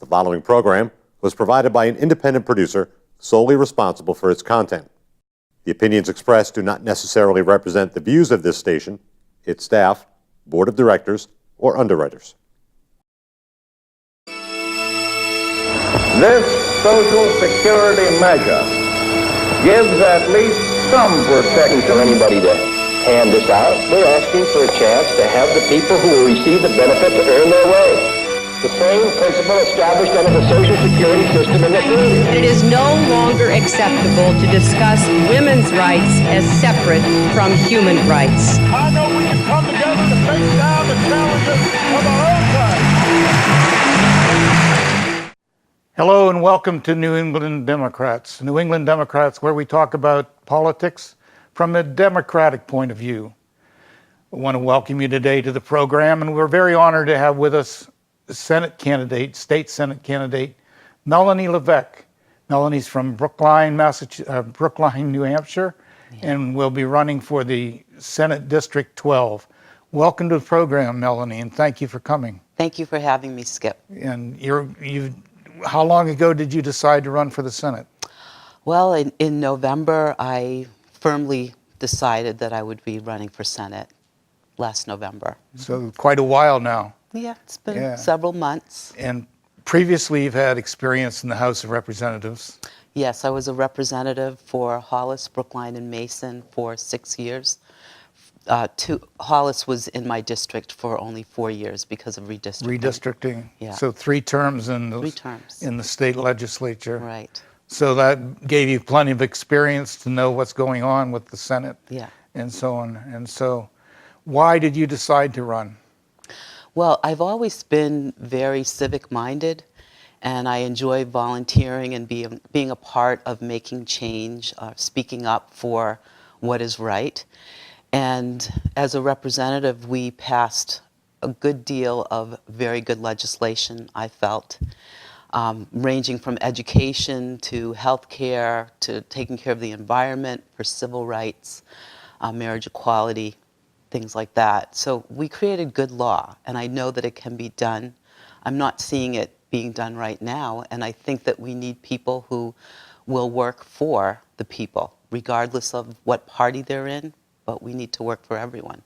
The following program was provided by an independent producer solely responsible for its content. The opinions expressed do not necessarily represent the views of this station, its staff, board of directors, or underwriters. This Social Security measure gives at least some protection for anybody to hand this out. We're asking for a chance to have the people who will receive the benefit to earn their way. The same principle established under the Social Security system in this country. It is no longer acceptable to discuss women's rights as separate from human rights. I know we can come together to face down the challenges of our own time. Hello and welcome to New England Democrats. New England Democrats, where we talk about politics from a democratic point of view. I want to welcome you today to the program, and we're very honored to have with us Senate candidate, state Senate candidate, Melanie Levesque. Melanie's from Brookline, New Hampshire, and will be running for the Senate District 12. Welcome to the program, Melanie, and thank you for coming. Thank you for having me, Skip. And how long ago did you decide to run for the Senate? Well, in November, I firmly decided that I would be running for Senate last November. So quite a while now. Yeah, it's been several months. And previously you've had experience in the House of Representatives. Yes, I was a representative for Hollis, Brookline, and Mason for 6 years. Hollis was in my district for only 4 years because of redistricting. Redistricting. Yeah. So three terms in the state legislature. Right. So that gave you plenty of experience to know what's going on with the Senate. Yeah. And so on. And so why did you decide to run? Well, I've always been very civic-minded, and I enjoy volunteering and being a part of making change, speaking up for what is right. And as a representative, we passed a good deal of very good legislation, I felt, ranging from education to healthcare to taking care of the environment, for civil rights, marriage equality, things like that. So we created good law, and I know that it can be done. I'm not seeing it being done right now, and I think that we need people who will work for the people, regardless of what party they're in, but we need to work for everyone.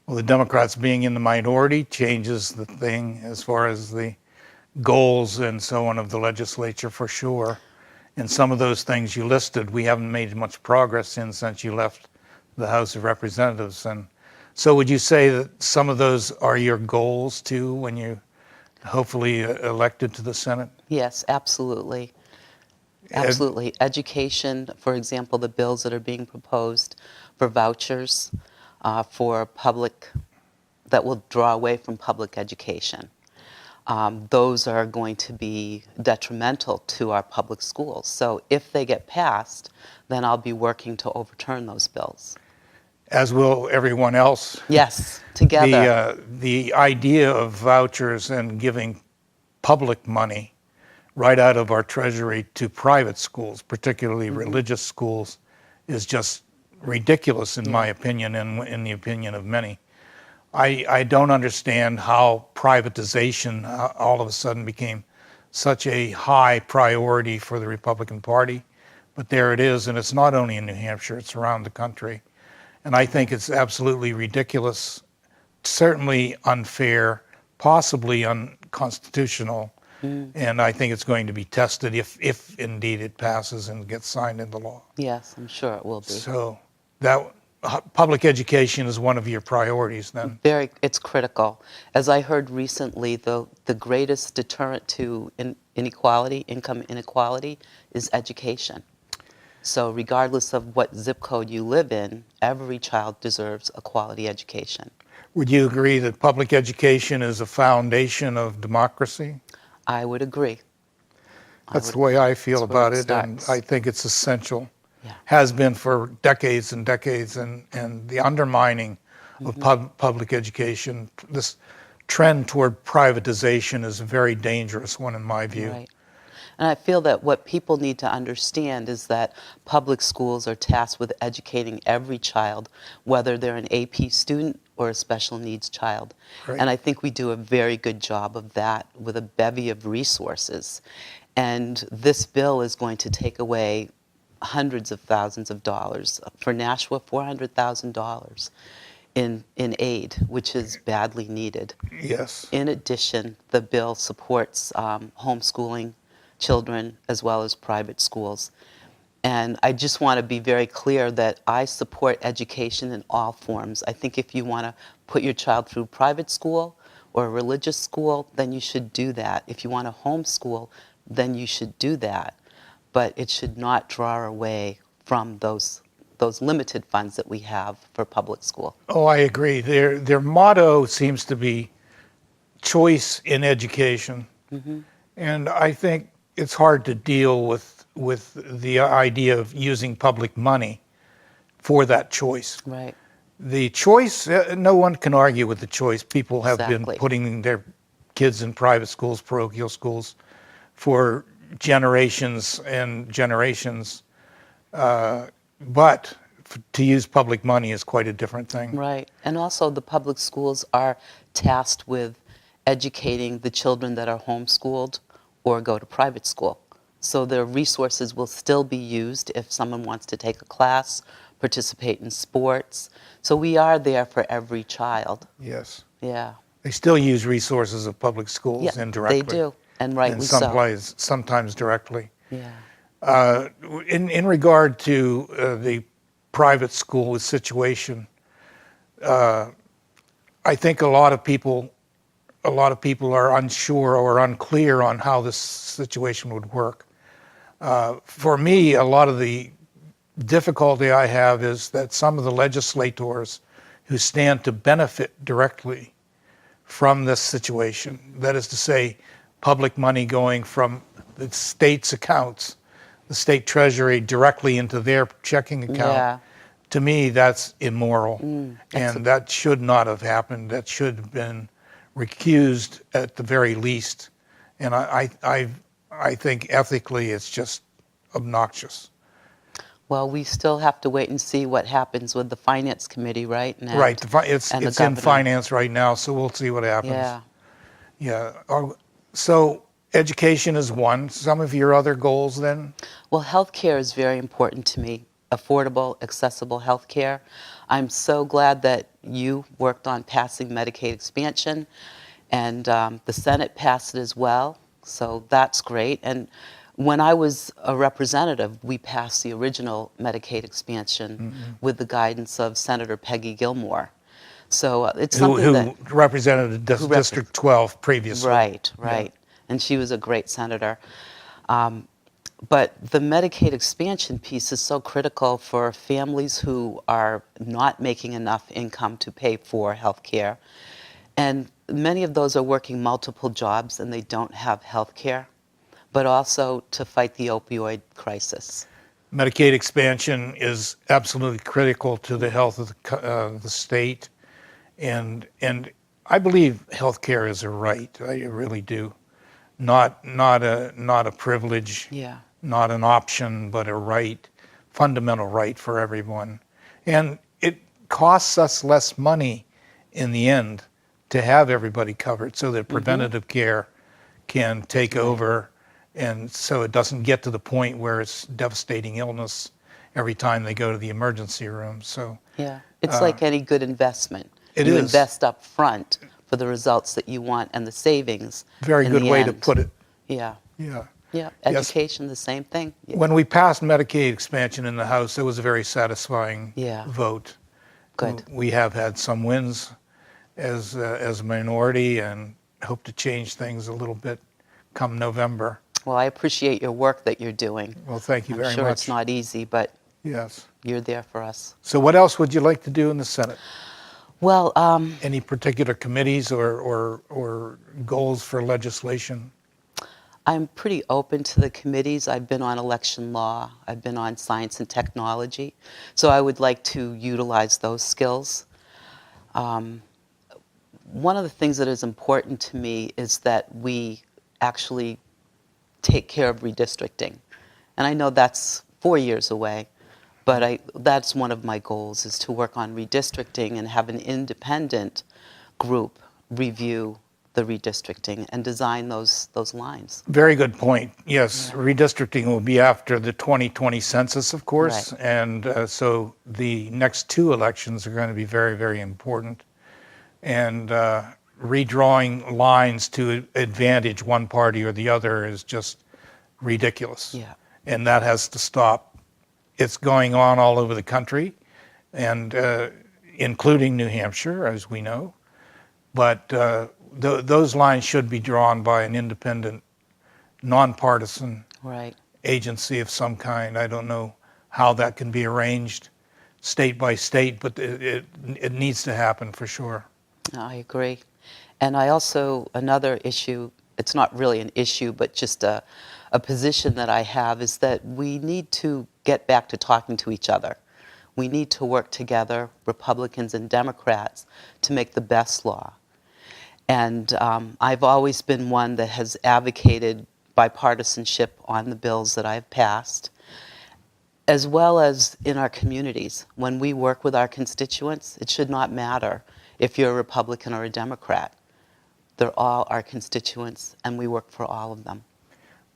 Well, the Democrats being in the minority changes the thing as far as the goals and so on of the legislature, for sure. And some of those things you listed, we haven't made much progress in since you left the House of Representatives. And so would you say that some of those are your goals too when you hopefully elected to the Senate? Yes, absolutely. Absolutely. Education, for example, the bills that are being proposed for vouchers for public, that will draw away from public education. Those are going to be detrimental to our public schools. So if they get passed, then I'll be working to overturn those bills. As will everyone else. Yes, together. The idea of vouchers and giving public money right out of our treasury to private schools, particularly religious schools, is just ridiculous in my opinion and in the opinion of many. I don't understand how privatization all of a sudden became such a high priority for the Republican Party, but there it is, and it's not only in New Hampshire, it's around the country. And I think it's absolutely ridiculous, certainly unfair, possibly unconstitutional, and I think it's going to be tested if indeed it passes and gets signed into law. Yes, I'm sure it will be. So that public education is one of your priorities then? It's critical. As I heard recently, the greatest deterrent to inequality, income inequality, is education. So regardless of what zip code you live in, every child deserves a quality education. Would you agree that public education is a foundation of democracy? I would agree. That's the way I feel about it, and I think it's essential. Yeah. Has been for decades and decades, and the undermining of public education, this trend toward privatization is a very dangerous one in my view. Right. And I feel that what people need to understand is that public schools are tasked with educating every child, whether they're an AP student or a special needs child. Right. And I think we do a very good job of that with a bevy of resources. And this bill is going to take away hundreds of thousands of dollars. For Nashua, $400,000 in aid, which is badly needed. Yes. In addition, the bill supports homeschooling children as well as private schools. And I just want to be very clear that I support education in all forms. I think if you want to put your child through private school or a religious school, then you should do that. If you want to homeschool, then you should do that. But it should not draw away from those limited funds that we have for public school. Oh, I agree. Their motto seems to be choice in education. And I think it's hard to deal with the idea of using public money for that choice. Right. The choice, no one can argue with the choice. People have been Exactly. putting their kids in private schools, parochial schools, for generations and generations. But to use public money is quite a different thing. Right. And also the public schools are tasked with educating the children that are homeschooled or go to private school. So their resources will still be used if someone wants to take a class, participate in sports. So we are there for every child. Yes. Yeah. They still use resources of public schools Yeah, indirectly. they do, and rightly And so. sometimes directly. Yeah. In regard to the private school situation, I think a lot of people are unsure or unclear on how this situation would work. For me, a lot of the difficulty I have is that some of the legislators who stand to benefit directly from this situation, that is to say, public money going from the state's accounts, the state treasury directly into their checking account, Yeah. to me, that's immoral. And that should not have happened. That should have been recused at the very least. And I think ethically it's just obnoxious. Well, we still have to wait and see what happens with the Finance Committee, right? And, Right. It's and the in governor. finance right now, so we'll see what happens. Yeah. Yeah. So education is one. Some of your other goals then? Well, healthcare is very important to me. Affordable, accessible healthcare. I'm so glad that you worked on passing Medicaid expansion, and the Senate passed it as well. So that's great. And when I was a representative, we passed the original Medicaid expansion with the guidance of Senator Peggy Gilmore. So it's something Who that represented District 12 previously. Right. And she was a great senator. But the Medicaid expansion piece is so critical for families who are not making enough income to pay for health care. And many of those are working multiple jobs and they don't have health care, but also to fight the opioid crisis. Medicaid expansion is absolutely critical to the health of the state. And I believe health care is a right. I really do. Not a privilege. Yeah. Not an option, but a right, fundamental right for everyone. And it costs us less money in the end to have everybody covered so that preventative care can take over, and so it doesn't get to the point where it's devastating illness every time they go to the emergency room. So Yeah. It's like any good investment. It you is. invest up front for the results that you want and the savings. very in good the way to end. put it. Yeah. Yeah. Yeah. Yes. Education, the same thing. Yeah. When we passed Medicaid expansion in the House, it was a very satisfying Yeah. vote. Good. We have had some wins as a minority and hope to change things a little bit come November. Well, I appreciate your work that you're doing. Well, thank you I'm very sure much. it's not easy, but Yes. you're there for us. So what else would you like to do in the Senate? Well, Any particular committees or goals for legislation? I'm pretty open to the committees. I've been on election law. I've been on science and technology. So I would like to utilize those skills. One of the things that is important to me is that we actually take care of redistricting. And I know that's 4 years away, But that's one of my goals, is to work on redistricting and have an independent group review the redistricting and design those lines. Very good point. Yes, redistricting will be after the 2020 census, of course, Right. and so the next two elections are going to be very, very important. And redrawing lines to advantage one party or the other is just ridiculous. Yeah. And that has to stop. It's going on all over the country, and including New Hampshire, as we know. But those lines should be drawn by an independent, nonpartisan Right. agency of some kind. I don't know how that can be arranged state by state, but it needs to happen for sure. I agree. And I also, another issue, it's not really an issue, but just a position that I have, is that we need to get back to talking to each other. We need to work together, Republicans and Democrats, to make the best law. And I've always been one that has advocated bipartisanship on the bills that I've passed, as well as in our communities. When we work with our constituents, it should not matter if you're a Republican or a Democrat. They're all our constituents, and we work for all of them.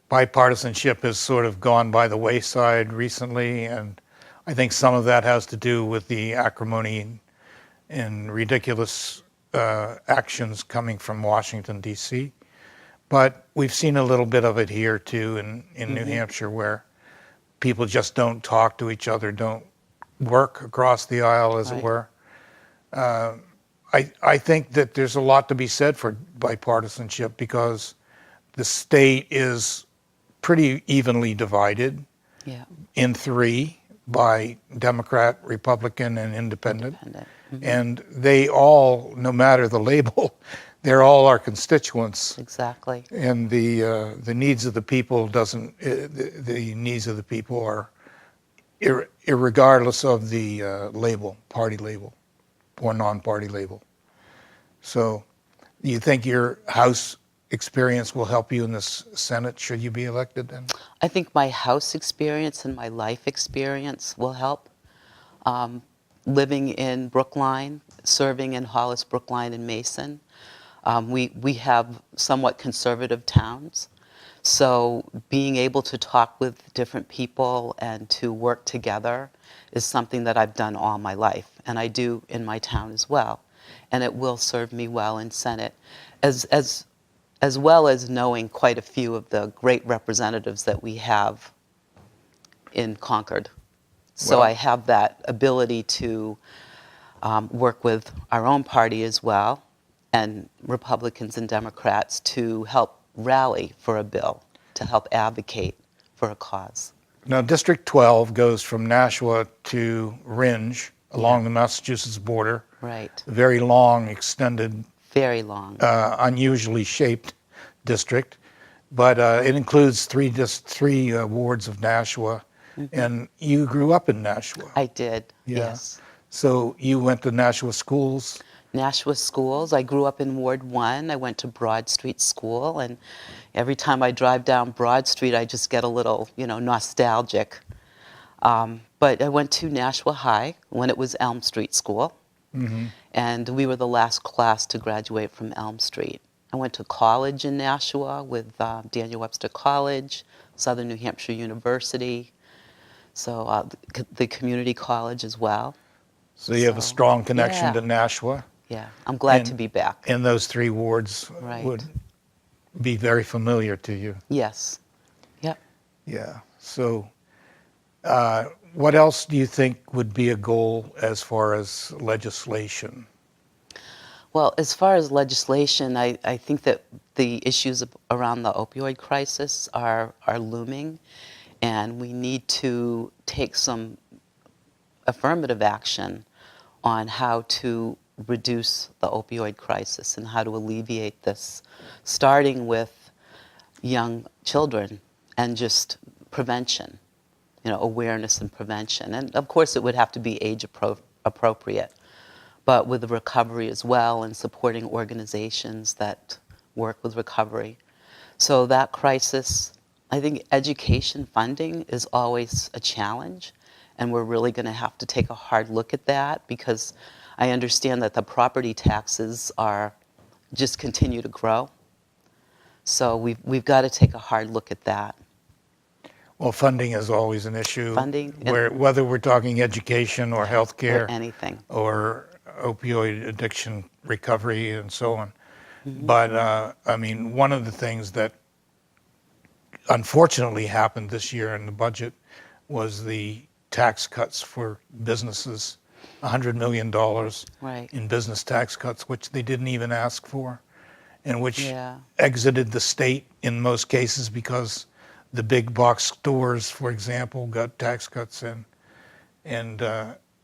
Bipartisanship has sort of gone by the wayside recently, and I think some of that has to do with the acrimony and ridiculous actions coming from Washington, D.C. But we've seen a little bit of it here, too, in New Hampshire, where people just don't talk to each other, don't work across the aisle, as it were. I think that there's a lot to be said for bipartisanship, because the state is pretty evenly divided in three by Democrat, Republican, and Independent. And they all, no matter the label, they're all our constituents. Exactly. And the needs of the people the needs of the people are irregardless of the label, party label or non-party label. So you think your House experience will help you in this Senate, should you be elected then? I think my House experience and my life experience will help. Living in Brookline, serving in Hollis, Brookline, and Mason, we have somewhat conservative towns. So being able to talk with different people and to work together is something that I've done all my life, and I do in my town as well. And it will serve me well in Senate, as well as knowing quite a few of the great representatives that we have in Concord. So Well, I have that ability to work with our own party as well, and Republicans and Democrats, to help rally for a bill, to help advocate for a cause. Now, District 12 goes from Nashua to Rindge along the Massachusetts border. Right. A very long, extended, Very long. unusually shaped district, but it includes three wards of Nashua. And you grew up in Nashua. I did, Yeah. yes. So you went to Nashua schools. Nashua schools. I grew up in Ward 1. I went to Broad Street School, and every time I drive down Broad Street, I just get a little, nostalgic. But I went to Nashua High when it was Elm Street School, and we were the last class to graduate from Elm Street. I went to college in Nashua with Daniel Webster College, Southern New Hampshire University, so the community college as well. So you have a strong connection yeah. to Nashua. Yeah, I'm glad And- to be back. And those three wards Right. would be very familiar to you. Yes. Yep. Yeah. So what else do you think would be a goal as far as legislation? Well, as far as legislation, I think that the issues around the opioid crisis are looming, and we need to take some affirmative action on how to reduce the opioid crisis and how to alleviate this, starting with young children and just prevention, awareness and prevention. And of course, it would have to be age appropriate, but with the recovery as well, and supporting organizations that work with recovery. So that crisis, I think education funding is always a challenge, and we're really going to have to take a hard look at that, because I understand that the property taxes are just continue to grow. So we've got to take a hard look at that. Well, funding is always an issue. Funding and- Whether we're talking education or healthcare. Or anything. Or opioid addiction recovery and so on. Mm-hmm. But, I mean, one of the things that unfortunately happened this year in the budget was the tax cuts for businesses, $100 million Right. in business tax cuts, which they didn't even ask for, and which Yeah. exited the state in most cases because the big box stores, for example, got tax cuts in. And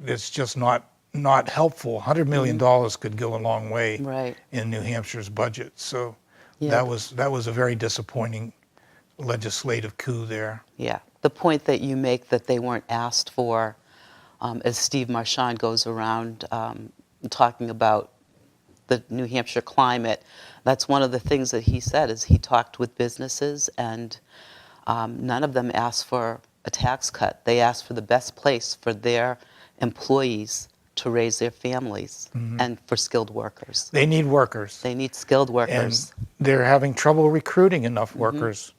it's just not helpful. $100 million could go a long way Right. in New Hampshire's budget. So Yeah. that was a very disappointing legislative coup there. Yeah. The point that you make that they weren't asked for, as Steve Marchand goes around talking about the New Hampshire climate, that's one of the things that he said is he talked with businesses, and none of them asked for a tax cut. They asked for the best place for their employees to raise their families and for skilled workers. They need workers. They need skilled And workers. they're having trouble recruiting enough workers.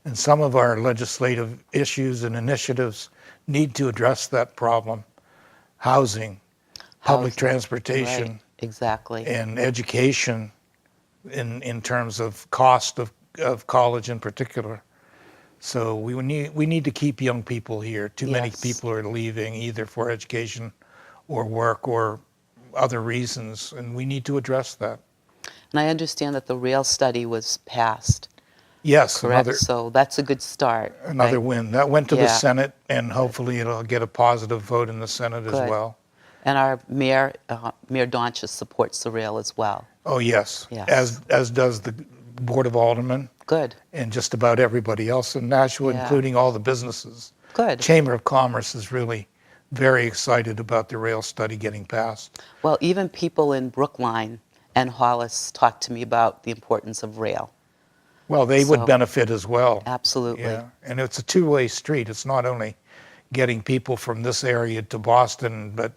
And some of our legislative issues and initiatives need to address that problem. Housing, public Housing, transportation, Right. Exactly. and education in terms of cost of college in particular. So we need to keep young people here. Too many Yes. people are leaving either for education or work or other reasons, and we need to address that. And I understand that the rail study was passed, Yes, correct? So that's a good start. another right? win. That went to the Yeah. Senate, and hopefully it'll get a positive vote in the Senate as Good. well. And our mayor, Mayor Donches, supports the rail as well. Oh, yes. Yes. As does the Board of Aldermen Good. and just about everybody else in Nashua, Yeah. including all the businesses. Good. Chamber of Commerce is really very excited about the rail study getting passed. Well, even people in Brookline and Hollis talked to me about the importance of rail. Well, they would So- benefit as well. Absolutely. Yeah, and it's a two-way street. It's not only getting people from this area to Boston, but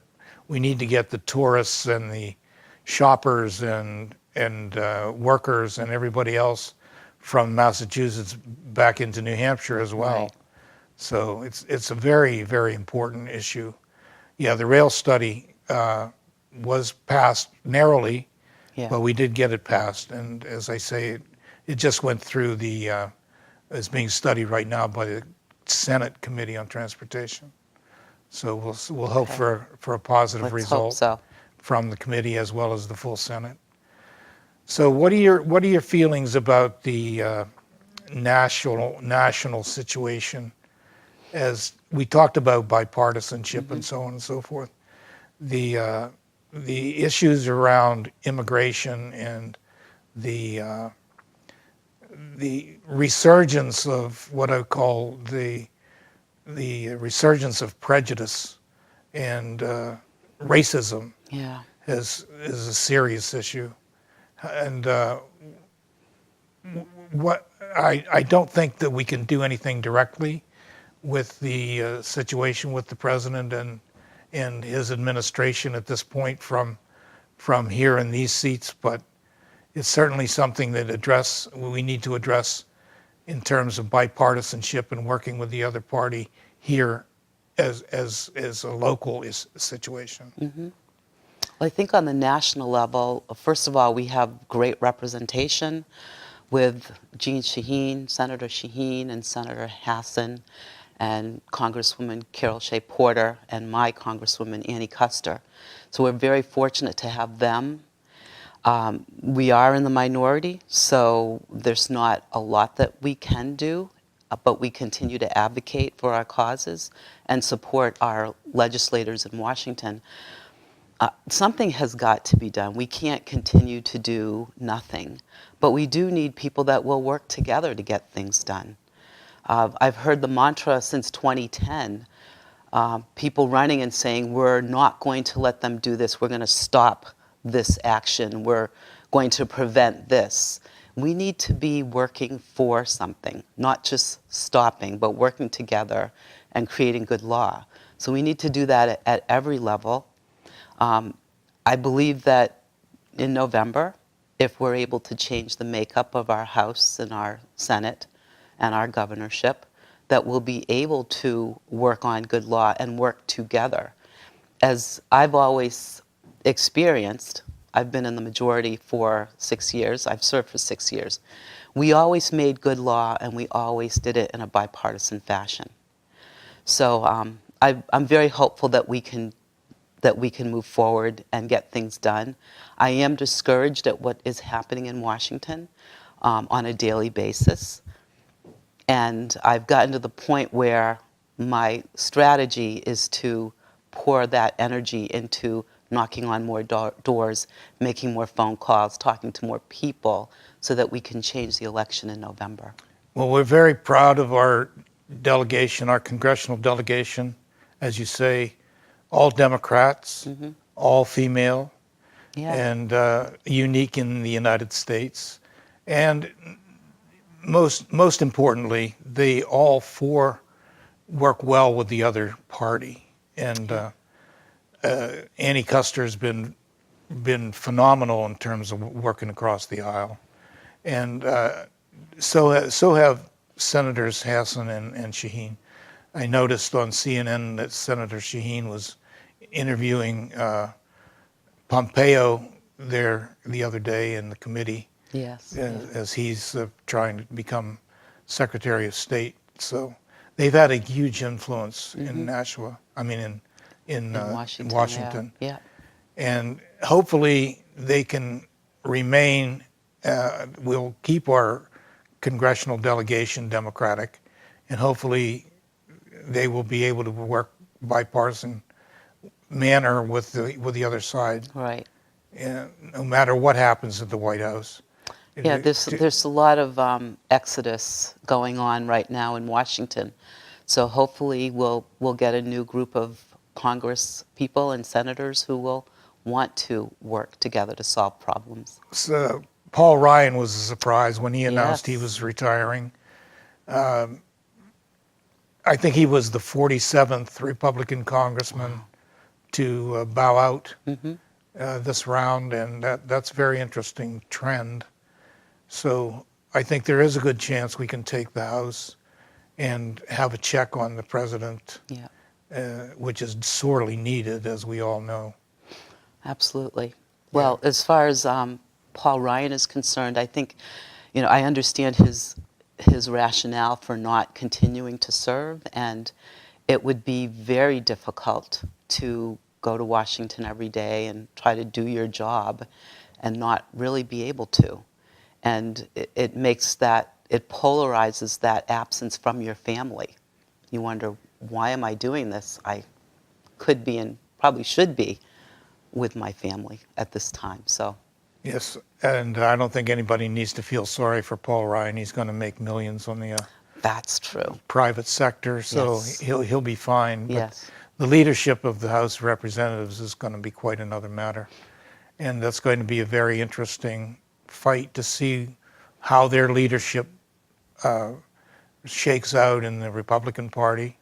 we need to get the tourists and the shoppers and workers and everybody else from Massachusetts back into New Hampshire as well. Right. So it's a very, very important issue. Yeah, the rail study was passed narrowly, Yeah. but we did get it passed. And as I say, it just went through is being studied right now by the Senate Committee on Transportation. So we'll hope Okay. for a positive Let's hope result so. from the committee as well as the full Senate. So what are your feelings about the national situation? As we talked about bipartisanship and so on and so forth, the issues around immigration and the resurgence of what I call the resurgence of prejudice and racism Yeah. is a serious issue, and what I don't think that we can do anything directly with the situation with the president and his administration at this point from here in these seats, but it's certainly something that we need to address in terms of bipartisanship and working with the other party here as a local situation. Well, I think on the national level, first of all, we have great representation with Jean Shaheen, Senator Shaheen, and Senator Hassan, and Congresswoman Carol Shea Porter, and my Congresswoman Annie Custer. So we're very fortunate to have them. We are in the minority, so there's not a lot that we can do, but we continue to advocate for our causes and support our legislators in Washington. Something has got to be done. We can't continue to do nothing, but we do need people that will work together to get things done. I've heard the mantra since 2010, people running and saying, we're not going to let them do this. We're going to stop this action. We're going to prevent this. We need to be working for something, not just stopping, but working together and creating good law. So we need to do that at every level. I believe that in November, if we're able to change the makeup of our House and our Senate and our governorship, that we'll be able to work on good law and work together. As I've always experienced, I've been in the majority for 6 years, I've served for 6 years. We always made good law and we always did it in a bipartisan fashion. So I'm very hopeful that we can move forward and get things done. I am discouraged at what is happening in Washington on a daily basis. And I've gotten to the point where my strategy is to pour that energy into knocking on more doors, making more phone calls, talking to more people so that we can change the election in November. Well, we're very proud of our delegation, our congressional delegation, as you say, all Democrats, all female, Yeah. and unique in the United States. And most importantly, they all four work well with the other party. And Annie Custer's been phenomenal in terms of working across the aisle. And so have Senators Hassan and Shaheen. I noticed on CNN that Senator Shaheen was interviewing Pompeo there the other day in the committee. Yes. As he's trying to become Secretary of State. So they've had a huge influence in Nashua. I mean, in Washington. Yeah. And hopefully they can remain. We'll keep our congressional delegation Democratic, and hopefully they will be able to work bipartisan manner with the other side. Right. No matter what happens at the White House. Yeah, there's a lot of exodus going on right now in Washington. So hopefully we'll get a new group of Congress people and senators who will want to work together to solve problems. So Paul Ryan was a surprise when he announced he Yes. was retiring. I think he was the 47th Republican congressman to bow out this round, and that's a very interesting trend. So I think there is a good chance we can take the House and have a check on the president, Yeah, which is sorely needed, as we all know. absolutely. Well, as far as Paul Ryan is concerned, I think, I understand his rationale for not continuing to serve, and it would be very difficult to go to Washington every day and try to do your job and not really be able to. And it polarizes that absence from your family. You wonder, why am I doing this? I could be and probably should be with my family at this time. So. Yes, and I don't think anybody needs to feel sorry for Paul Ryan. He's going to make millions on the That's true. private sector, so Yes. he'll be fine. But Yes. the leadership of the House of Representatives is going to be quite another matter, and that's going to be a very interesting fight to see how their leadership shakes out in the Republican Party,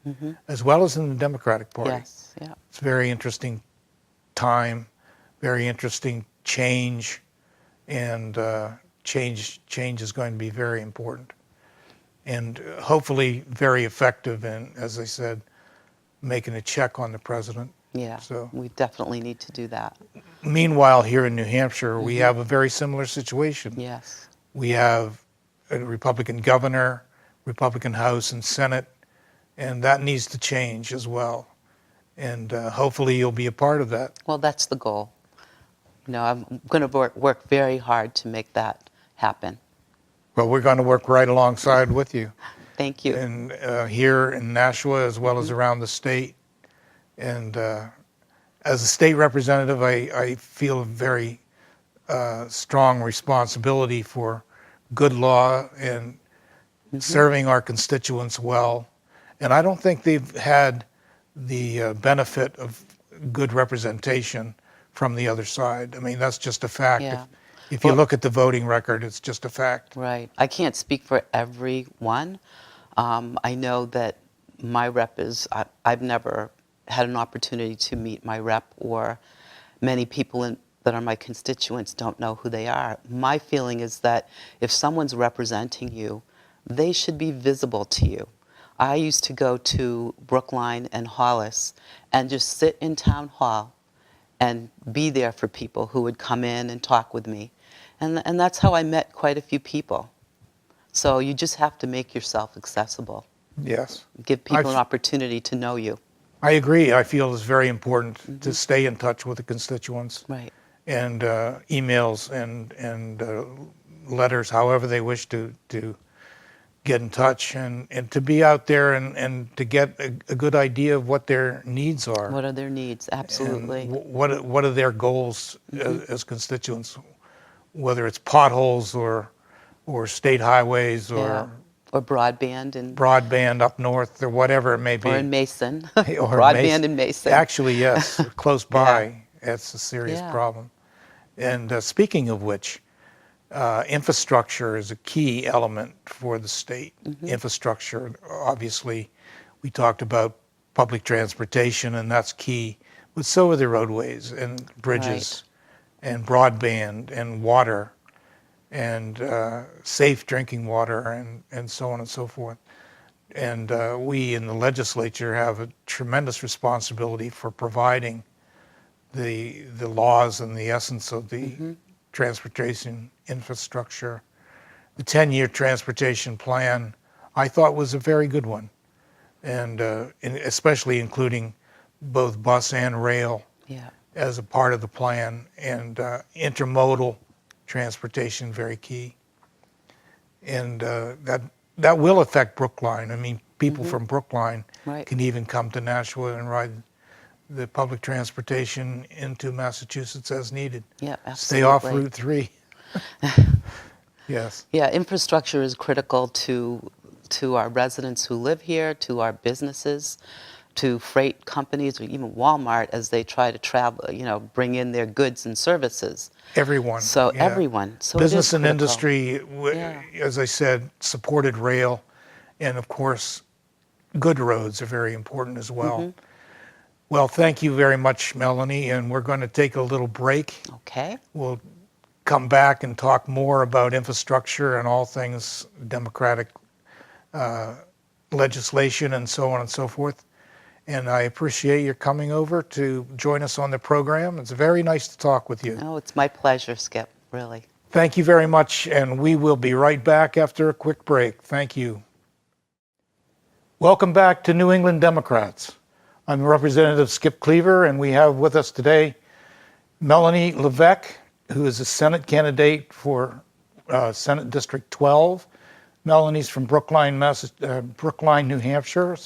as well as in the Democratic Party. Yes. Yeah. It's a very interesting time, very interesting change, and change is going to be very important, and hopefully very effective in, as I said, making a check on the president. Yeah. So, We definitely need to do that. meanwhile, here in New Hampshire, we have a very similar situation. Yes. We have a Republican governor, Republican House and Senate, and that needs to change as well. And hopefully you'll be a part of that. Well, that's the goal. I'm going to work very hard to make that happen. Well, we're going to work right alongside with you. Thank you. And here in Nashua, as well as around the state. And as a state representative, I feel a very strong responsibility for good law and serving our constituents well. And I don't think they've had the benefit of good representation from the other side. I mean, that's just a fact. Yeah. If you look at the voting record, it's just a fact. Right. I can't speak for everyone. I know that my rep is, I've never had an opportunity to meet my rep, or many people that are my constituents don't know who they are. My feeling is that if someone's representing you, they should be visible to you. I used to go to Brookline and Hollis and just sit in town hall and be there for people who would come in and talk with me. And that's how I met quite a few people. So you just have to make yourself accessible. Yes. Give people an opportunity to know you. I agree. I feel it's very important to stay in touch with the constituents. Right. And emails and letters, however they wish to get in touch, and to be out there and to get a good idea of what their needs are. What are their needs? Absolutely. And what are their goals as constituents, whether it's potholes or state highways or broadband up north or whatever it may be. Or in Mason. Or Broadband in Mason. Actually, yes, close by. Yeah. It's a serious Yeah. problem. And speaking of which, infrastructure is a key element for the state. Infrastructure, obviously, we talked about public transportation, and that's key, but so are the roadways and bridges and broadband and water and safe drinking water and so on and so forth. And we in the legislature have a tremendous responsibility for providing the laws and the essence of the transportation infrastructure. The 10-year transportation plan, I thought, was a very good one, and especially including both bus and rail as a part of the plan, and intermodal transportation, very key. And that will affect Brookline. I mean, people from Brookline can even come to Nashua and ride the public transportation into Massachusetts as needed. Yeah, absolutely. Stay off Route 3. Yes. Yeah, infrastructure is critical to our residents who live here, to our businesses, to freight companies, or even Walmart as they try to travel, bring in their goods and services. Everyone. So yeah. everyone. So business it is and critical. industry, as I said, supported rail, and of course, good roads are very important as well. Well, thank you very much, Melanie, and we're going to take a little break. Okay. We'll come back and talk more about infrastructure and all things democratic legislation and so on and so forth. And I appreciate your coming over to join us on the program. It's very nice to talk with you. Oh, it's my pleasure, Skip, really. Thank you very much, and we will be right back after a quick break. Thank you. Welcome back to New England Democrats. I'm Representative Skip Cleaver, and we have with us today Melanie Levesque, who is a Senate candidate for Senate District 12. Melanie's from Brookline, New Hampshire,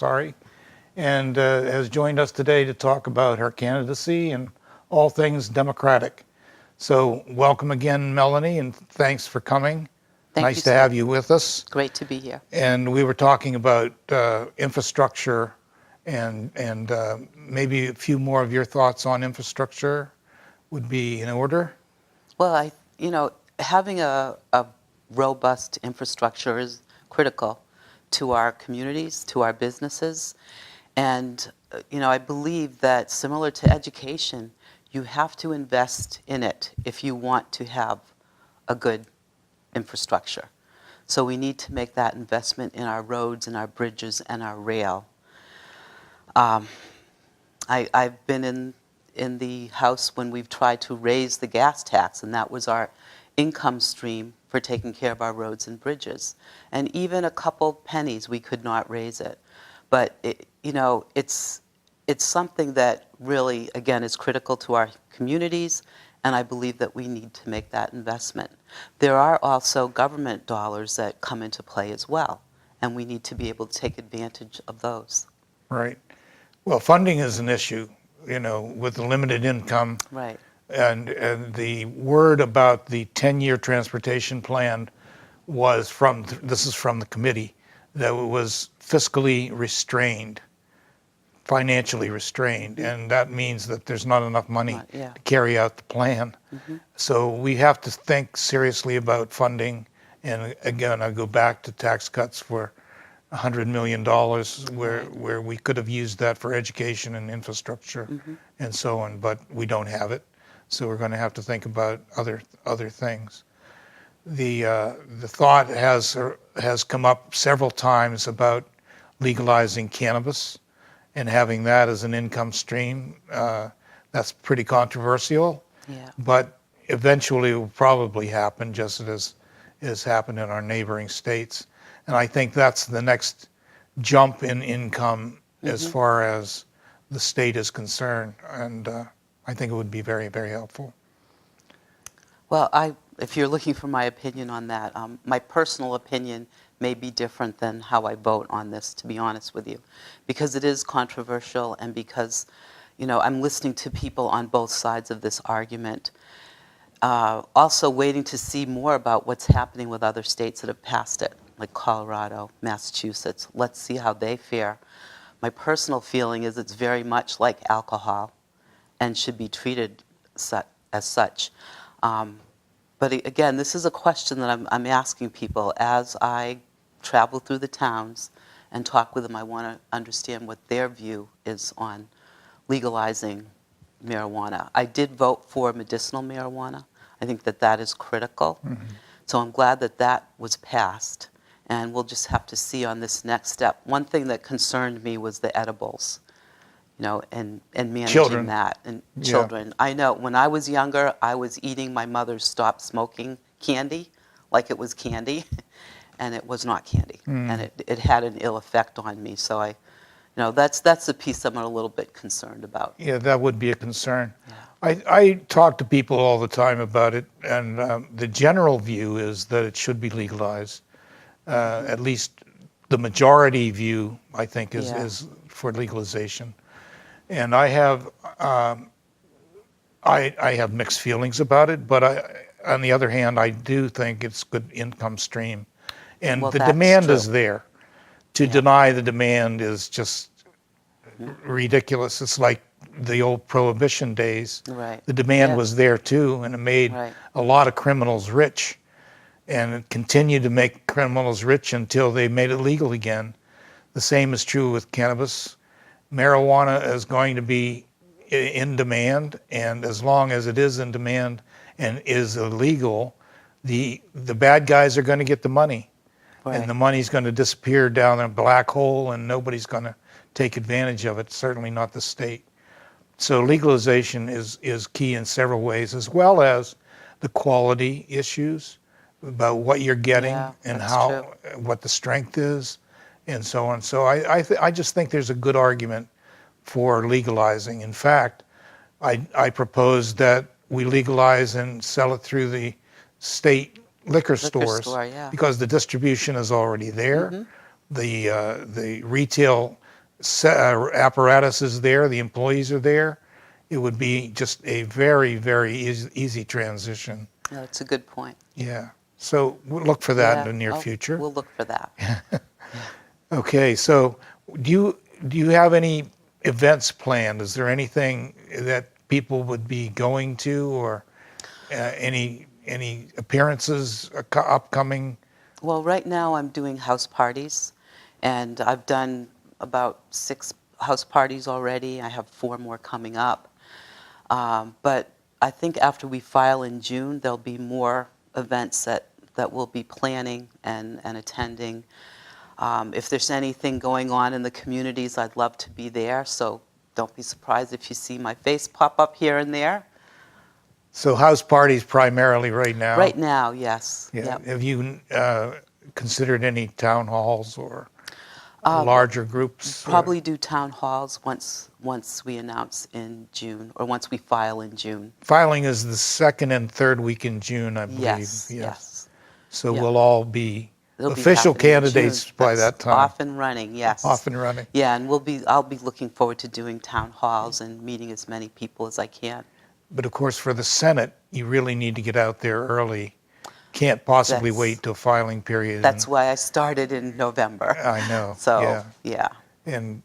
and has joined us today to talk about her candidacy and all things Democratic. So welcome again, Melanie, and thanks for coming. Nice to have you with us. Great to be here. And we were talking about infrastructure and maybe a few more of your thoughts on infrastructure would be in order. Well, having a robust infrastructure is critical to our communities, to our businesses. And, I believe that similar to education, you have to invest in it if you want to have a good infrastructure. So we need to make that investment in our roads and our bridges and our rail. I've been in the House when we've tried to raise the gas tax, and that was our income stream for taking care of our roads and bridges. And even a couple pennies, we could not raise it. But it's something that really, again, is critical to our communities, and I believe that we need to make that investment. There are also government dollars that come into play as well, and we need to be able to take advantage of those. Right. Well, funding is an issue, with the limited income. Right. And the word about the 10-year transportation plan was this is from the committee, that it was fiscally restrained, financially restrained, and that means that there's not enough money to carry out the plan. So we have to think seriously about funding, and again, I go back to tax cuts for $100 million where we could have used that for education and infrastructure and so on, but we don't have it. So we're going to have to think about other things. The thought has come up several times about legalizing cannabis and having that as an income stream. That's pretty controversial, Yeah. but eventually it will probably happen, just as has happened in our neighboring states. And I think that's the next jump in income as far as the state is concerned. And I think it would be very, very helpful. Well, if you're looking for my opinion on that, my personal opinion may be different than how I vote on this, to be honest with you, because it is controversial and because, I'm listening to people on both sides of this argument. Also waiting to see more about what's happening with other states that have passed it, like Colorado, Massachusetts. Let's see how they fare. My personal feeling is it's very much like alcohol and should be treated as such. But again, this is a question that I'm asking people as I travel through the towns and talk with them. I want to understand what their view is on legalizing marijuana. I did vote for medicinal marijuana. I think that is critical. So I'm glad that was passed. And we'll just have to see on this next step. One thing that concerned me was the edibles, and managing Children. that. And Yeah. children. I know when I was younger, I was eating my mother's stop smoking candy like it was candy, and it was not candy. And it had an ill effect on me. So that's the piece I'm a little bit concerned about. Yeah, that would be a concern. I talk to people all the time about it, and the general view is that it should be legalized. At least the majority view, I think, is for legalization. And I have mixed feelings about it, but on the other hand, I do think it's good income stream, and Well, the that's demand true. is there. To deny the demand is just ridiculous. It's like the old prohibition days. Right. The demand Yes. was there too, and it made Right. a lot of criminals rich, and it continued to make criminals rich until they made it legal again. The same is true with cannabis. Marijuana is going to be in demand, and as long as it is in demand and is illegal, the bad guys are going to get the money. Right. And the money's going to disappear down a black hole, and nobody's going to take advantage of it, certainly not the state. So legalization is key in several ways, as well as the quality issues about what you're getting Yeah, and that's how what the strength is, and so on. So I just think there's a good argument for legalizing. In fact, I propose that we legalize and sell it through the state liquor stores, store, yeah. because the distribution is already there. The retail apparatus is there. The employees are there. It would be just a very, very easy transition. No, it's a good point. Yeah. So we'll look for that in the near Oh, future. We'll look for that. Okay. So do you have any events planned? Is there anything that people would be going to, or any appearances upcoming? Well, right now I'm doing house parties, and I've done about 6 house parties already. I have 4 more coming up. But I think after we file in June, there'll be more events that we'll be planning and attending. If there's anything going on in the communities, I'd love to be there. So don't be surprised if you see my face pop up here and there. So house parties primarily right now? Right now, yes. Yeah. Yep. Have you considered any town halls or larger groups? Probably do town halls once we announce in June, or once we file in June. Filing is the 2nd and 3rd week in June, I believe. Yes. So Yeah. we'll all be It'll be official happening in candidates June. by That's that time. Off and running, yes. Off and running. Yeah, and I'll be looking forward to doing town halls and meeting as many people as I can. But of course, for the Senate, you really need to get out there early. Can't possibly That's- wait till filing period. That's why I started in November. I know. So, yeah. And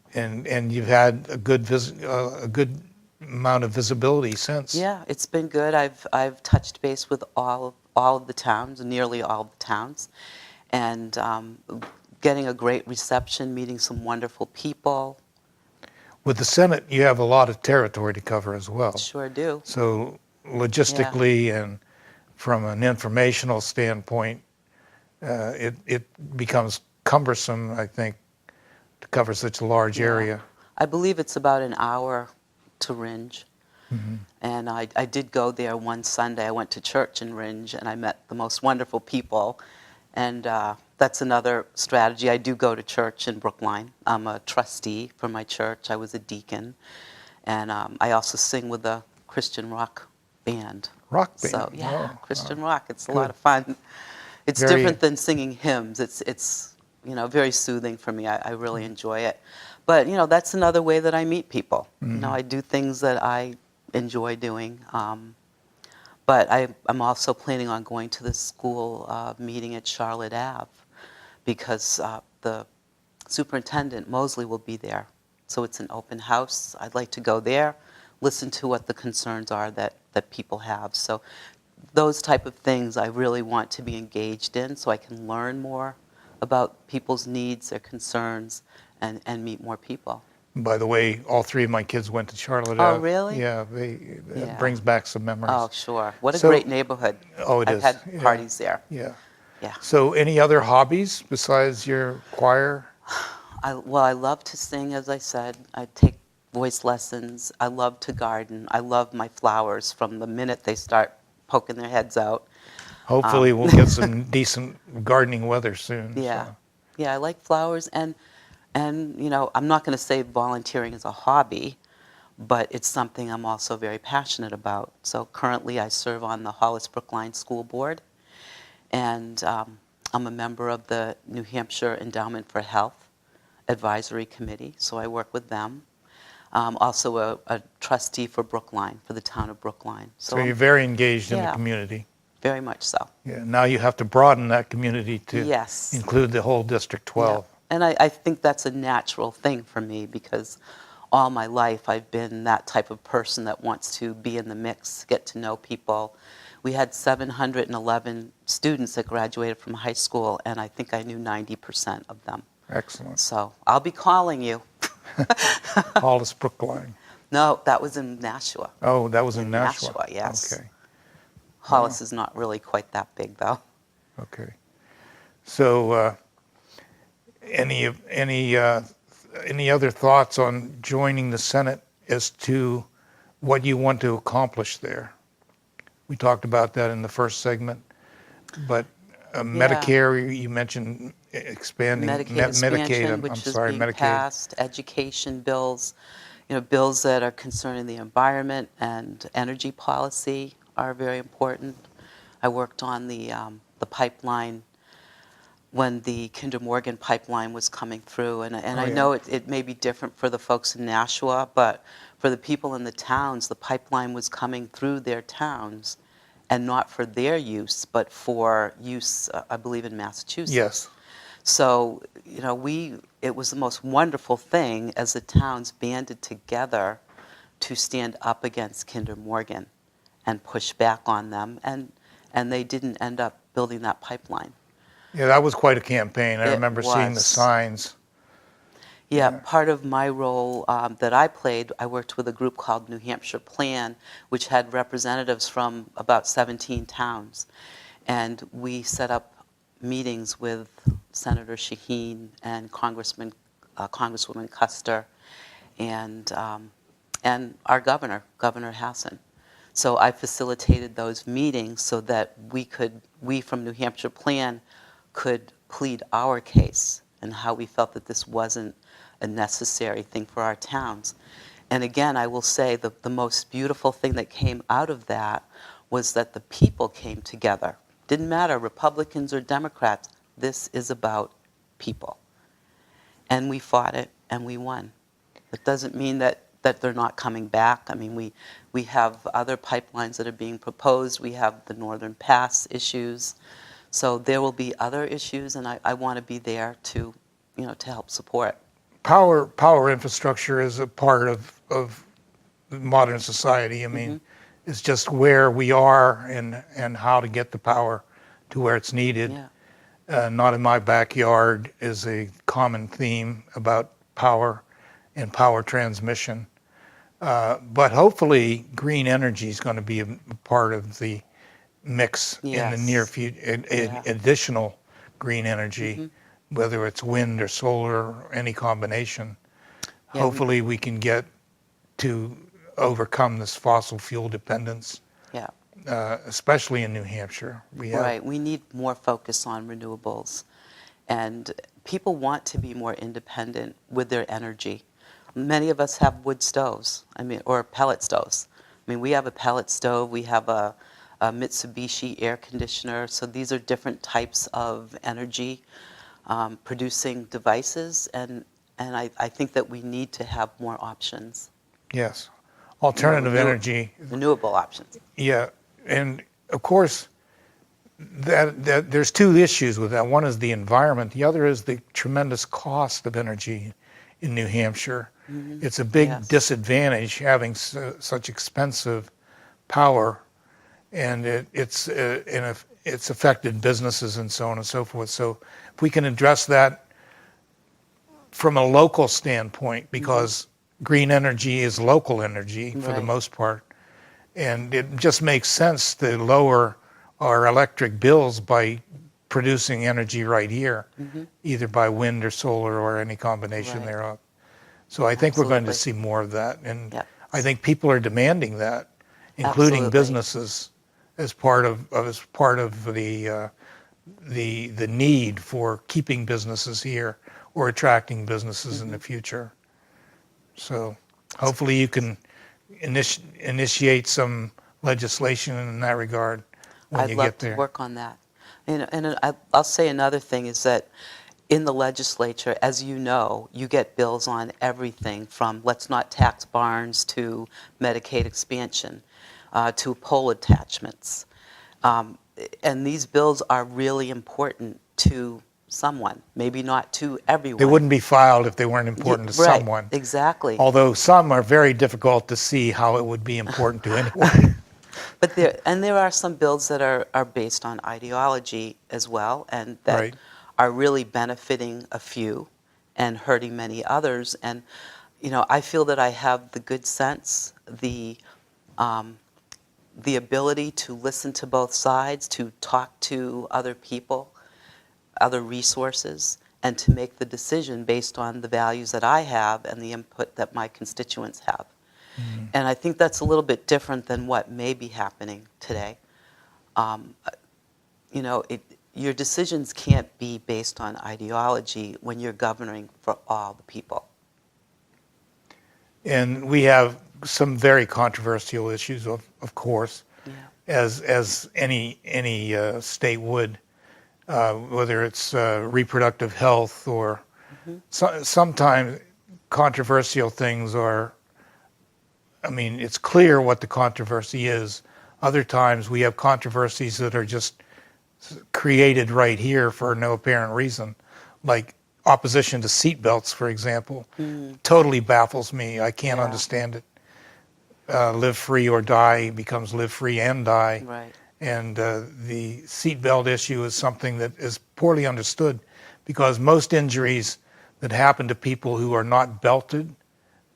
you've had a good amount of visibility since. Yeah, it's been good. I've touched base with all of the towns, nearly all of the towns, and getting a great reception, meeting some wonderful people. With the Senate, you have a lot of territory to cover as well. Sure do. So logistically and from an informational standpoint, it becomes cumbersome, I think, to cover such a large area. I believe it's about an hour to Ringe. And I did go there one Sunday. I went to church in Ringe, and I met the most wonderful people. And that's another strategy. I do go to church in Brookline. I'm a trustee for my church. I was a deacon. And I also sing with a Christian rock band. Rock band? So, yeah, Oh, Christian rock. It's a lot of fun. It's Very- different than singing hymns. It's very soothing for me. I really enjoy it. But, that's another way that I meet people. I do things that I enjoy doing. But I'm also planning on going to the school meeting at Charlotte Ave because the superintendent, Mosley, will be there. So it's an open house. I'd like to go there, listen to what the concerns are that people have. So those type of things I really want to be engaged in so I can learn more about people's needs, their concerns, and meet more people. By the way, all 3 of my kids went to Charlotte Oh, Ave. really? Yeah, Yeah. it brings back some memories. Oh, sure. What a So- great neighborhood. Oh, it I've is. had Yeah. parties there. Yeah. Yeah. So any other hobbies besides your choir? I love to sing, as I said. I take voice lessons. I love to garden. I love my flowers from the minute they start poking their heads out. Hopefully we'll get some decent gardening weather soon. Yeah. so. Yeah, I like flowers. And I'm not going to say volunteering is a hobby, but it's something I'm also very passionate about. So currently I serve on the Hollis Brookline School Board, and I'm a member of the New Hampshire Endowment for Health Advisory Committee, so I work with them. Also a trustee for Brookline, for the town of Brookline. So you're very engaged in the Yeah. community. Very much so. Yeah. Now you have to broaden that community to Yes. include the whole District 12. Yeah. And I think that's a natural thing for me because all my life I've been that type of person that wants to be in the mix, get to know people. We had 711 students that graduated from high school, and I think I knew 90% of them. Excellent. So I'll be calling you. Hollis Brookline. No, that was in Nashua. Oh, that was in In Nashua. Nashua, yes. Okay. Hollis is not really quite that big, though. Okay. So, any other thoughts on joining the Senate as to what you want to accomplish there? We talked about that in the first segment, but Medicare, you mentioned expanding Medicaid expansion, I'm which is sorry, being Medicaid. passed, education bills, bills that are concerning the environment and energy policy are very important. I worked on the pipeline when the Kinder Morgan pipeline was coming through, and I know it may be different for the folks in Nashua, but for the people in the towns, the pipeline was coming through their towns, and not for their use, but for use, I believe, in Massachusetts. Yes. So, it was the most wonderful thing as the towns banded together to stand up against Kinder Morgan and push back on them, and they didn't end up building that pipeline. Yeah, that was quite a campaign. I It remember seeing the was. signs. Yeah, part of my role that I played, I worked with a group called New Hampshire Plan, which had representatives from about 17 towns. And we set up meetings with Senator Shaheen and Congresswoman Custer, and our governor, Governor Hassan. So I facilitated those meetings so that we from New Hampshire Plan could plead our case and how we felt that this wasn't a necessary thing for our towns. And again, I will say the most beautiful thing that came out of that was that the people came together. Didn't matter, Republicans or Democrats, this is about people. And we fought it and we won. It doesn't mean that they're not coming back. I mean, we have other pipelines that are being proposed. We have the Northern Pass issues. So there will be other issues, and I want to be there to help support. Power infrastructure is a part of modern society. I mean, it's just where we are and how to get the power to where it's needed. Yeah. Not in my backyard is a common theme about power and power transmission. But hopefully green energy is going to be a part of the mix in the near Yes. future, Yeah. additional green energy, whether it's wind or solar or any combination. Yeah, Hopefully we can get to overcome this fossil fuel dependence, Yeah. especially in New Hampshire. We have, Right. We need more focus on renewables. And people want to be more independent with their energy. Many of us have wood stoves, or pellet stoves. We have a pellet stove, we have a Mitsubishi air conditioner. So these are different types of energy producing devices. And I think that we need to have more options. yes, alternative energy. Renewable options. Yeah, and of course, that there's two issues with that. One is the environment. The other is the tremendous cost of energy in New Hampshire. It's a big Yes. disadvantage having such expensive power, and it's affected businesses and so on and so forth. So if we can address that from a local standpoint, because green energy is local energy for the Right. most part, and it just makes sense to lower our electric bills by producing energy right here, either by wind or solar or any combination Right. thereof. So I think we're going to Absolutely. see more of that, and Yep. I think people are demanding that, including Absolutely. businesses, as part of the need for keeping businesses here or attracting businesses in the future. So hopefully you can initiate some legislation in that regard when I'd you love get to there. work on that. And I'll say another thing is that in the legislature, as you know, you get bills on everything from let's not tax barns to Medicaid expansion to pole attachments. And these bills are really important to someone, maybe not to everyone. They wouldn't be filed if they weren't important to Right, someone. exactly. Although some are very difficult to see how it would be important to anyone. But there are some bills that are based on ideology as well, and that Right. are really benefiting a few and hurting many others. And I feel that I have the good sense, the ability to listen to both sides, to talk to other people, other resources, and to make the decision based on the values that I have and the input that my constituents have. And I think that's a little bit different than what may be happening today. Your decisions can't be based on ideology when you're governing for all the people. And we have some very controversial issues, of course, Yeah. as any state would, whether it's reproductive health or sometimes controversial things are. It's clear what the controversy is. Other times we have controversies that are just created right here for no apparent reason, like opposition to seatbelts, for example. Totally baffles me. I can't Yeah. understand it. Live free or die becomes live free and die. Right. And the seatbelt issue is something that is poorly understood, because most injuries that happen to people who are not belted,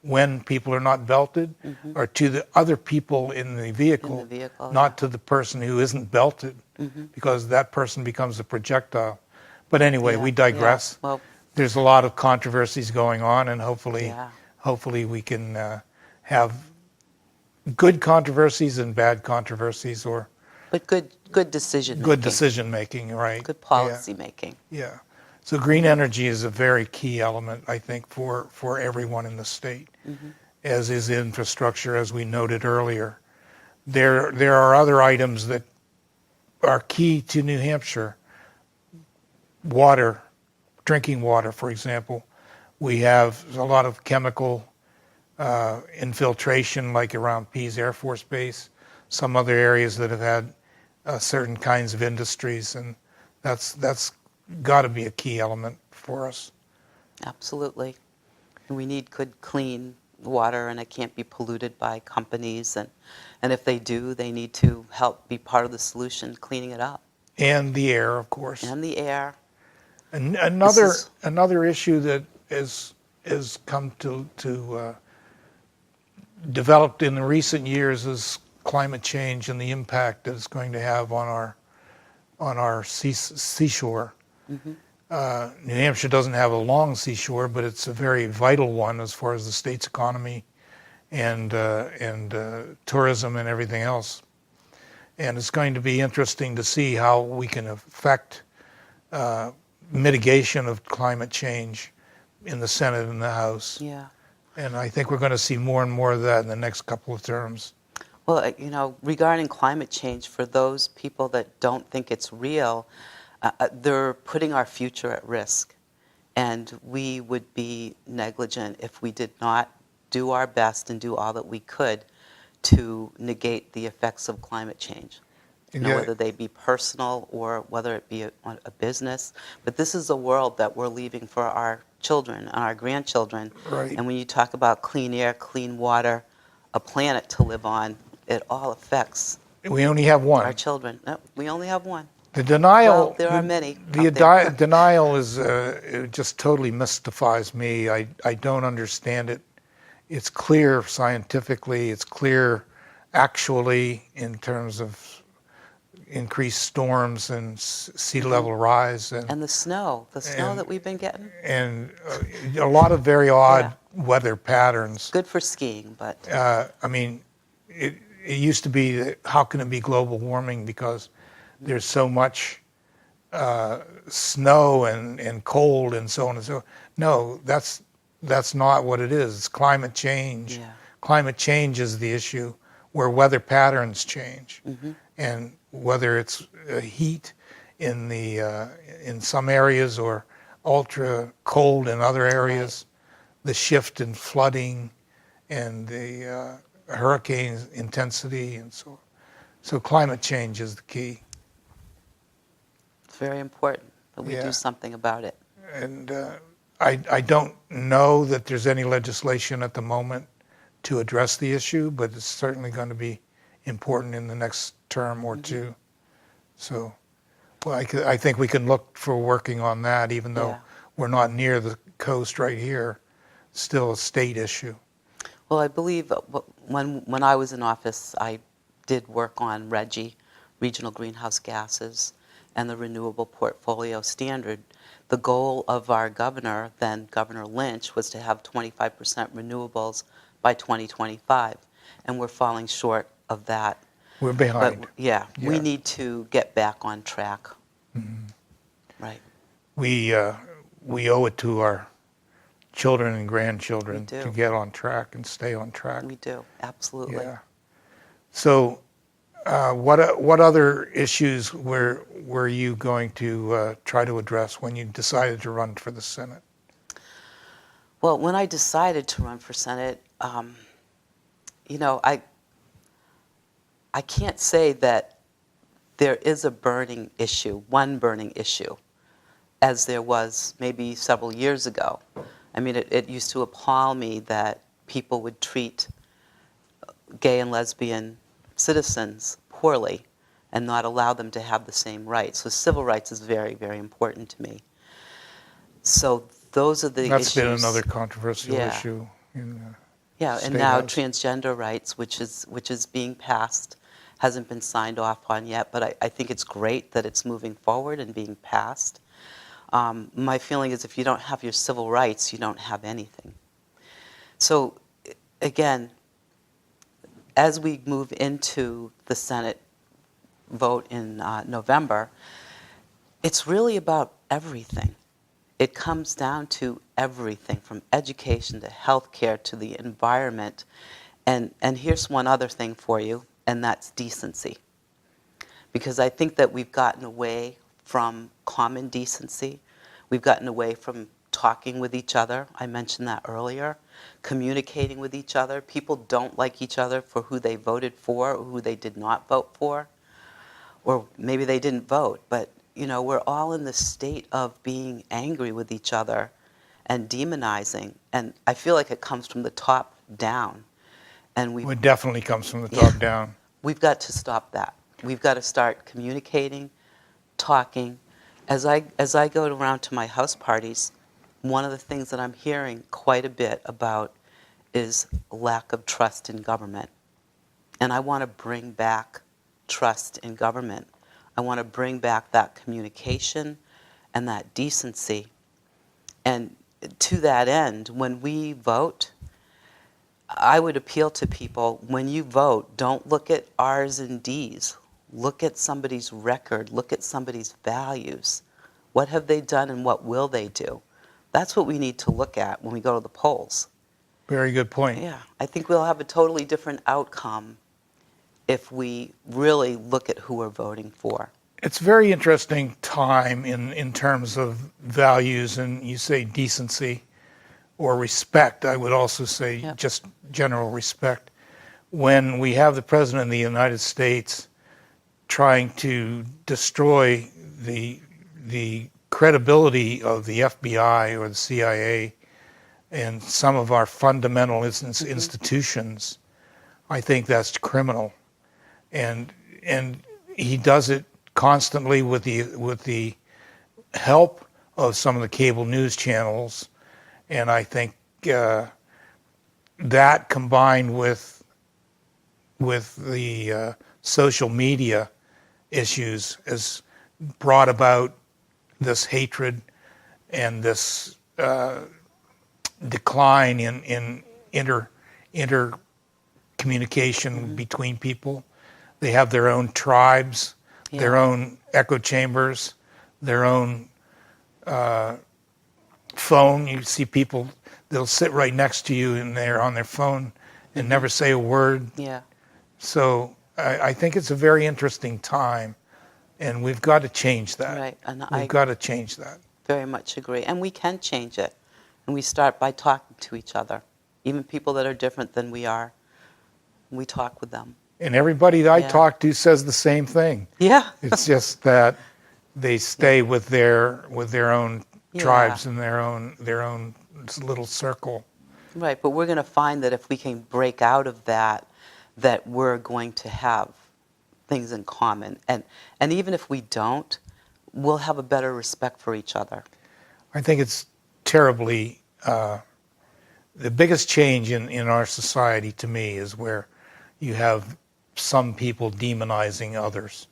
when people are not belted, are to the other people in the vehicle, not to the person who isn't belted, because that person becomes a projectile. But anyway, Yeah, we digress. yeah. Well, There's a lot of controversies going on, and hopefully, Yeah. hopefully we can have good controversies and bad controversies, or but good decision making. good decision making, right? Good policy making. Yeah. So green energy is a very key element, I think, for everyone in the state, as is infrastructure, as we noted earlier. There are other items that are key to New Hampshire. Water, drinking water, for example. We have a lot of chemical infiltration, like around Pease Air Force Base, some other areas that have had certain kinds of industries, and that's got to be a key element for us. Absolutely. We need good, clean water, and it can't be polluted by companies. And if they do, they need to help be part of the solution, cleaning it up. And the air, of course. And the air. And This is- another issue that is come to developed in the recent years is climate change and the impact that it's going to have on our seashore. New Hampshire doesn't have a long seashore, but it's a very vital one as far as the state's economy and tourism and everything else. And it's going to be interesting to see how we can affect mitigation of climate change in the Senate and the House. Yeah. And I think we're going to see more and more of that in the next couple of terms. Well, regarding climate change, for those people that don't think it's real, they're putting our future at risk. And we would be negligent if we did not do our best and do all that we could to negate the effects of climate change. Yeah. Whether they be personal or whether it be a business. But this is a world that we're leaving for our children and our grandchildren. Right. And when you talk about clean air, clean water, a planet to live on, it all affects We only have one. our children. No, we only have one. The denial. Well, there are many The out there. denial is it just totally mystifies me. I don't understand it. It's clear scientifically. It's clear actually in terms of increased storms and sea level rise And the snow and- that we've been getting, and a lot of very odd weather patterns. good for skiing, but I mean, it used to be that how can it be global warming because there's so much snow and cold and so on and so. No, that's not what it is. It's climate change. Yeah. Climate change is the issue where weather patterns change, and whether it's heat in some areas or ultra cold in other areas, the shift in flooding and the hurricane intensity and so on. So climate change is the key. it's very important that we Yeah. do something about it. And I don't know that there's any legislation at the moment to address the issue, but it's certainly going to be important in the next term or two. So, well, I think we can look for working on that, even though Yeah. we're not near the coast right here. Still a state issue. Well, I believe when I was in office, I did work on RGGI, Regional Greenhouse Gases, and the Renewable Portfolio Standard. The goal of our governor, then Governor Lynch, was to have 25% renewables by 2025, and we're falling short of that. We're But behind. yeah, we Yeah. need to get back on track. Right. We owe it to our children and grandchildren We do. to get on track and stay on track. We do, absolutely. Yeah. So, what other issues were you going to try to address when you decided to run for the Senate? Well, when I decided to run for Senate, I can't say that there is a burning issue, one burning issue, as there was maybe several years ago. I mean, it used to appall me that people would treat gay and lesbian citizens poorly and not allow them to have the same rights. So civil rights is very, very important to me. So those are the That's issues. been another controversial Yeah. issue in Yeah, and State now House. transgender rights, which is being passed, hasn't been signed off on yet, but I think it's great that it's moving forward and being passed. My feeling is if you don't have your civil rights, you don't have anything. So again, as we move into the Senate vote in November, it's really about everything. It comes down to everything from education to healthcare to the environment. And here's one other thing for you, and that's decency. Because I think that we've gotten away from common decency. We've gotten away from talking with each other. I mentioned that earlier. Communicating with each other. People don't like each other for who they voted for or who they did not vote for. Or maybe they didn't vote, but we're all in the state of being angry with each other and demonizing. And I feel like it comes from the top down. And It definitely comes from the Yeah. top down. we've got to stop that. We've got to start communicating, talking, As I go around to my house parties, one of the things that I'm hearing quite a bit about is lack of trust in government. And I want to bring back trust in government. I want to bring back that communication and that decency. And to that end, when we vote, I would appeal to people, when you vote, don't look at R's and D's. Look at somebody's record. Look at somebody's values. What have they done and what will they do? That's what we need to look at when we go to the polls. Very good point. Yeah, I think we'll have a totally different outcome if we really look at who we're voting for. It's a very interesting time in terms of values, and you say decency or respect. I would also say Yep. just general respect. When we have the President of the United States trying to destroy the credibility of the FBI or the CIA and some of our fundamental institutions, I think that's criminal. And he does it constantly with the help of some of the cable news channels, and I think that combined with the social media issues has brought about this hatred and this decline in inter communication between people. They have their own tribes, their own echo chambers, their own phone. You see people, they'll sit right next to you and they're on their phone and never say a word. Yeah. So I think it's a very interesting time, and we've got to change that. Right, and We've got to change that. very much agree. And we can change it. And we start by talking to each other. Even people that are different than we are, we talk with them. And everybody that I Yeah. talk to says the same thing. Yeah. It's just that they stay with their own Yeah. tribes and their own little circle. Right, but we're going to find that if we can break out of that we're going to have things in common. And even if we don't, we'll have a better respect for each other. I think it's terribly, the biggest change in our society to me is where you have some people demonizing others.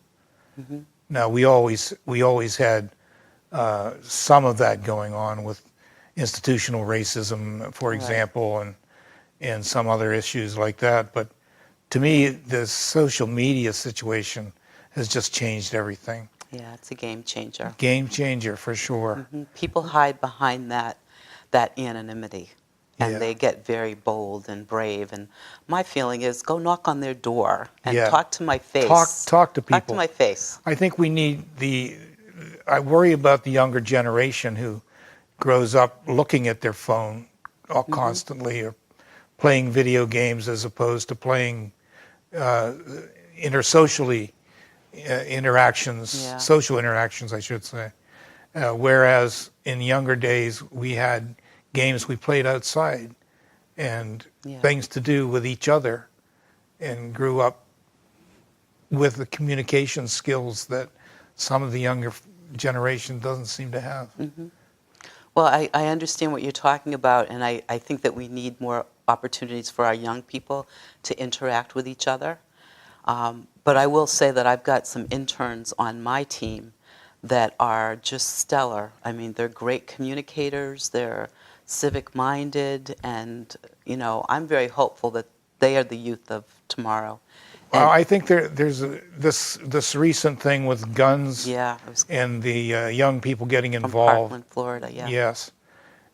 Mm-hmm. Now, we always had some of that going on with institutional racism, for example, and some other issues like that. But to me, the social media situation has just changed everything. Yeah, it's a game changer. Game changer for sure. People hide behind that anonymity, and Yeah. they get very bold and brave. And my feeling is, go knock on their door and Yeah. talk to my face. Talk to people. Talk to my face. I think we need I worry about the younger generation who grows up looking at their phone constantly or playing video games as opposed to playing intersocially interactions, Yeah. social interactions, I should say. Whereas in younger days, we had games we played outside and Yeah. things to do with each other, and grew up with the communication skills that some of the younger generation doesn't seem to have. Well, I understand what you're talking about, and I think that we need more opportunities for our young people to interact with each other. But I will say that I've got some interns on my team that are just stellar. I mean, they're great communicators, they're civic-minded, and, I'm very hopeful that they are the youth of tomorrow. Well, I think there's this recent thing with guns Yeah, it was and the young people getting from involved. Parkland, Florida, yeah. Yes,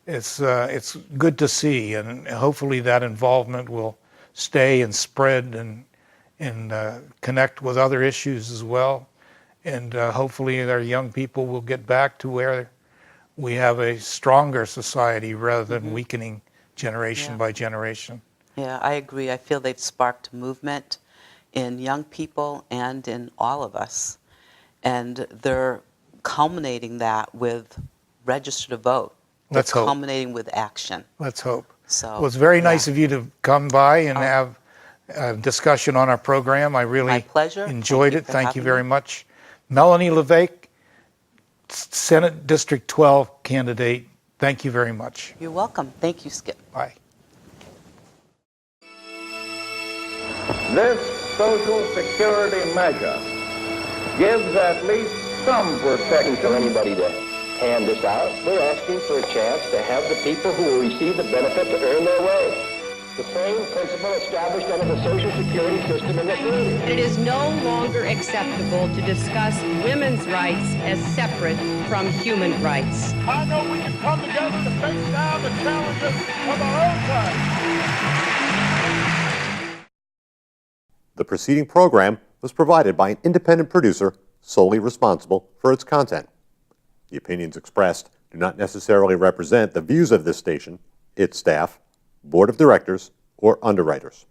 it's good to see, and hopefully that involvement will stay and spread and connect with other issues as well, and hopefully our young people will get back to where we have a stronger society rather than weakening generation Yeah. by generation. Yeah, I agree. I feel they've sparked movement in young people and in all of us. And they're culminating that with register to vote. Let's They're hope. culminating with action. Let's hope. So, Well, it's very nice yeah. of you to come by and have a discussion on our program. I really My pleasure. enjoyed Thank you it. for Thank you having very me. much. Melanie Levesque, Senate District 12 candidate, thank you very much. You're welcome. Thank you, Skip. Bye. This Social Security measure gives at least some protection For anybody to hand this out, we're asking for a chance to have the people who will receive the benefit to earn their way. The same principle established under the Social Security system in this nation. It is no longer acceptable to discuss women's rights as separate from human rights. I know we can come together to face down the challenges of our own time. The preceding program was provided by an independent producer solely responsible for its content. The opinions expressed do not necessarily represent the views of this station, its staff, board of directors, or underwriters.